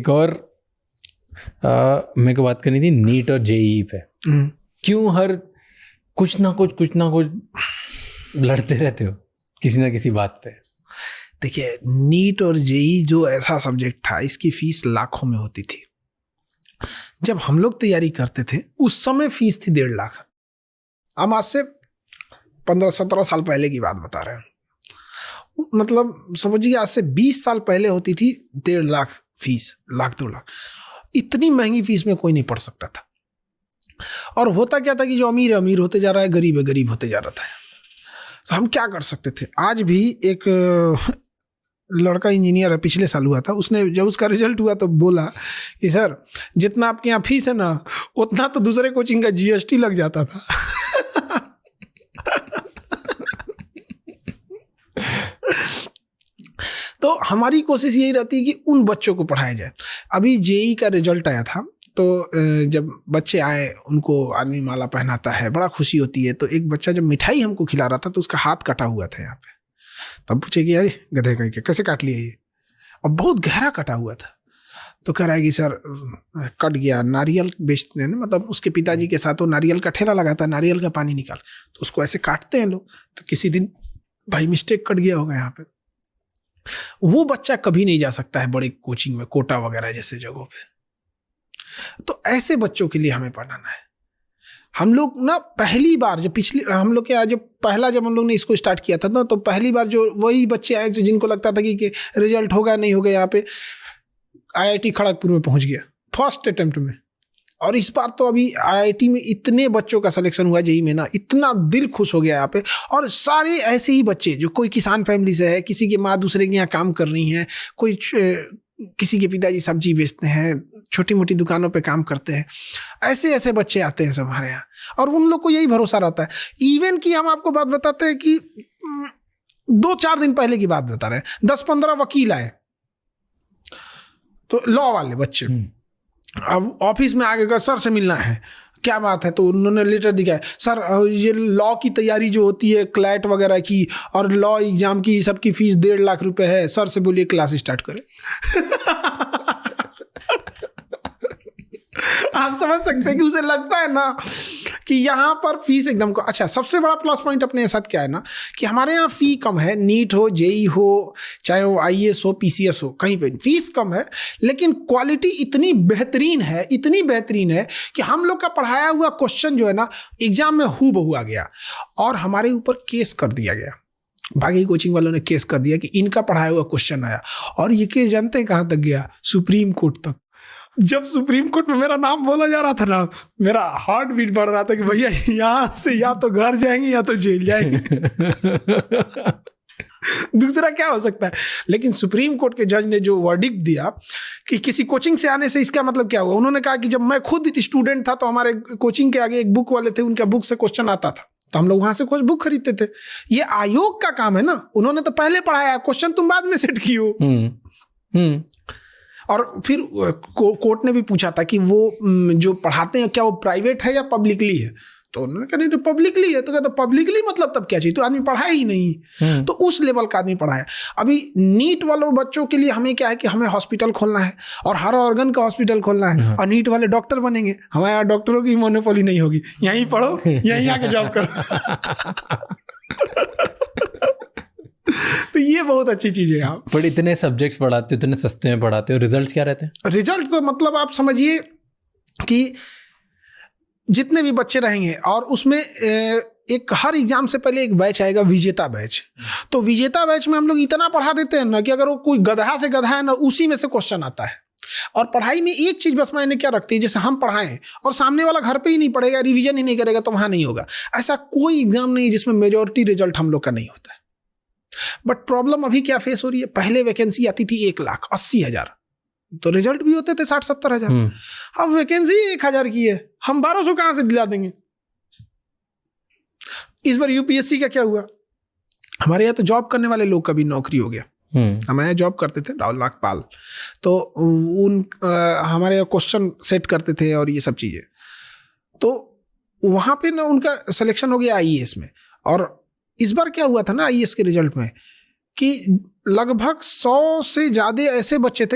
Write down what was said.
एक और मेरे को बात करनी थी नीट और जेईई पे। क्यों हर कुछ ना कुछ लड़ते रहते हो किसी ना किसी बात पे? देखिए, नीट और जेईई जो ऐसा सब्जेक्ट था, इसकी फीस लाखों में होती थी। जब हम लोग तैयारी करते थे उस समय फीस थी 1.5 लाख। हम आज से 15-17 साल पहले की बात बता रहे हैं। मतलब समझिए आज से 20 साल पहले होती थी 1.5 लाख फीस, 1 लाख 2 लाख। इतनी महंगी फीस में कोई नहीं पढ़ सकता था। और होता क्या था कि जो अमीर है अमीर होते जा रहा है, गरीब है गरीब होते जा रहा था। तो हम क्या कर सकते थे? आज भी एक लड़का इंजीनियर है, पिछले साल हुआ था, उसने जब उसका रिजल्ट हुआ तो बोला कि सर जितना आपके यहाँ फीस है ना, उतना तो दूसरे कोचिंग का जीएसटी लग जाता था। तो हमारी कोशिश यही रहती है कि उन बच्चों को पढ़ाया जाए। अभी जेईई का रिजल्ट आया था, तो जब बच्चे आए उनको आदमी माला पहनाता है, बड़ा खुशी होती है। तो एक बच्चा जब मिठाई हमको खिला रहा था तो उसका हाथ कटा हुआ था यहाँ पे। तब पूछे कि अरे गधे का कैसे काट लिया ये? और बहुत गहरा कटा हुआ था। तो कह रहा है कि सर कट गया, नारियल बेचते हैं ना, मतलब उसके पिताजी के साथ वो नारियल का ठेला लगाता है, नारियल का पानी निकाल, तो उसको ऐसे काटते हैं लोग। तो किसी दिन भाई मिस्टेक कट गया होगा यहाँ पे। वो बच्चा कभी नहीं जा सकता है बड़े कोचिंग में, कोटा वगैरह जैसे जगहों पे। तो ऐसे बच्चों के लिए हमें पढ़ाना है। हम लोग ना पहली बार जब हम लोग के जब हम लोग ने इसको स्टार्ट किया था ना, तो पहली बार जो वही बच्चे आए जिनको लगता था कि रिजल्ट होगा नहीं होगा, यहाँ पे आईआईटी खड़गपुर में पहुंच गया फर्स्ट अटेम्प्ट में। और इस बार तो अभी आईआईटी में इतने बच्चों का सिलेक्शन हुआ जेईई में ना, इतना दिल खुश हो गया यहाँ पे। और सारे ऐसे ही बच्चे जो कोई किसान फैमिली से है, किसी की माँ दूसरे के यहाँ काम कर रही है, कोई किसी के पिताजी सब्जी बेचते हैं, छोटी मोटी दुकानों पे काम करते हैं, ऐसे ऐसे बच्चे आते हैं सब हमारे यहाँ। और उन लोग को यही भरोसा रहता है। इवन कि हम आपको बात बताते हैं कि 2-4 दिन पहले की बात बता रहे हैं, 10-15 वकील आए, तो लॉ वाले बच्चे। अब ऑफिस में आगे सर से मिलना है, क्या बात है? तो उन्होंने लेटर दिखाया, सर ये लॉ की तैयारी जो होती है क्लैट वगैरह की और लॉ एग्जाम की, सबकी फीस 1.5 लाख रुपए है, सर से बोलिए क्लास स्टार्ट करें। आप समझ सकते हैं कि उसे लगता है ना कि यहाँ पर फीस एकदम को। अच्छा, सबसे बड़ा प्लस पॉइंट अपने साथ क्या है ना, कि हमारे यहाँ फी कम है। नीट हो, जेईई हो, चाहे वो आईएएस हो, पीसीएस हो, कहीं पे फीस कम है, लेकिन क्वालिटी इतनी बेहतरीन है कि हम लोग का पढ़ाया हुआ क्वेश्चन जो है ना, एग्जाम में हूबहू आ गया। और हमारे ऊपर केस कर दिया गया, बाकी कोचिंग वालों ने केस कर दिया कि इनका पढ़ाया हुआ क्वेश्चन आया। और ये केस जानते हैं कहाँ तक गया? सुप्रीम कोर्ट तक। जब सुप्रीम कोर्ट में मेरा नाम बोला जा रहा था ना, मेरा हार्ट बीट बढ़ रहा था कि भैया यहाँ से या तो घर जाएंगे या तो जेल जाएंगे। दूसरा क्या हो सकता है? लेकिन सुप्रीम कोर्ट के जज ने जो वर्डिक्ट दिया कि किसी कोचिंग से आने से इसका मतलब क्या हुआ, उन्होंने कहा कि जब मैं खुद स्टूडेंट था तो हमारे कोचिंग के आगे एक बुक वाले थे, उनका बुक से क्वेश्चन आता था, तो हम लोग वहां से कुछ बुक खरीदते थे। ये आयोग का काम है ना, उन्होंने तो पहले पढ़ाया, क्वेश्चन तुम बाद में सेट कियो। और फिर कोर्ट ने भी पूछा था कि वो जो पढ़ाते हैं क्या वो प्राइवेट है या पब्लिकली है? तो उन्होंने कहा नहीं, तो पब्लिकली है। तो कहता पब्लिकली मतलब तब क्या चाहिए? तो आदमी पढ़ाया ही नहीं। तो उस लेवल का आदमी पढ़ाया। अभी नीट वालों बच्चों के लिए हमें क्या है कि हमें हॉस्पिटल खोलना है और हर ऑर्गन का हॉस्पिटल खोलना है, और नीट वाले डॉक्टर बनेंगे। हमारे यहाँ डॉक्टरों की मोनोपोली नहीं होगी, यहीं पढ़ो यहीं आके जॉब करो। तो ये बहुत अच्छी चीज है। आप पर इतने सब्जेक्ट्स पढ़ाते हो, इतने सस्ते में पढ़ाते हो, रिजल्ट्स क्या रहते हैं? रिजल्ट तो मतलब आप समझिए कि जितने भी बच्चे रहेंगे, और उसमें एक हर एग्जाम से पहले एक बैच आएगा, विजेता बैच। तो विजेता बैच में हम लोग इतना पढ़ा देते हैं ना कि अगर वो कोई गधा से गधा है ना, उसी में से क्वेश्चन आता है। और पढ़ाई में एक चीज बस मैंने क्या रखती है, जैसे हम पढ़ाएं और सामने वाला घर पे ही नहीं पढ़ेगा, रिवीजन ही नहीं करेगा, तो वहां नहीं होगा। ऐसा कोई एग्जाम नहीं जिसमें मेजोरिटी रिजल्ट हम लोग का नहीं होता है। बट प्रॉब्लम अभी क्या फेस हो रही है, पहले वैकेंसी आती थी 1,80,000, तो रिजल्ट भी होते थे 60-70 हजार। अब वैकेंसी 1,000 की है, हम 1200 कहां से दिला देंगे? इस बार यूपीएससी का क्या हुआ, हमारे यहाँ तो जॉब करने वाले लोग का भी नौकरी हो गया। हमारे यहाँ जॉब करते थे राहुल नागपाल, तो हमारे यहाँ क्वेश्चन सेट करते थे और ये सब चीजें। तो वहां पे ना उनका सिलेक्शन हो गया आईएएस में। और इस बार क्या हुआ था ना आईएएस के रिजल्ट में, कि लगभग 100 से ज्यादा ऐसे बच्चे थे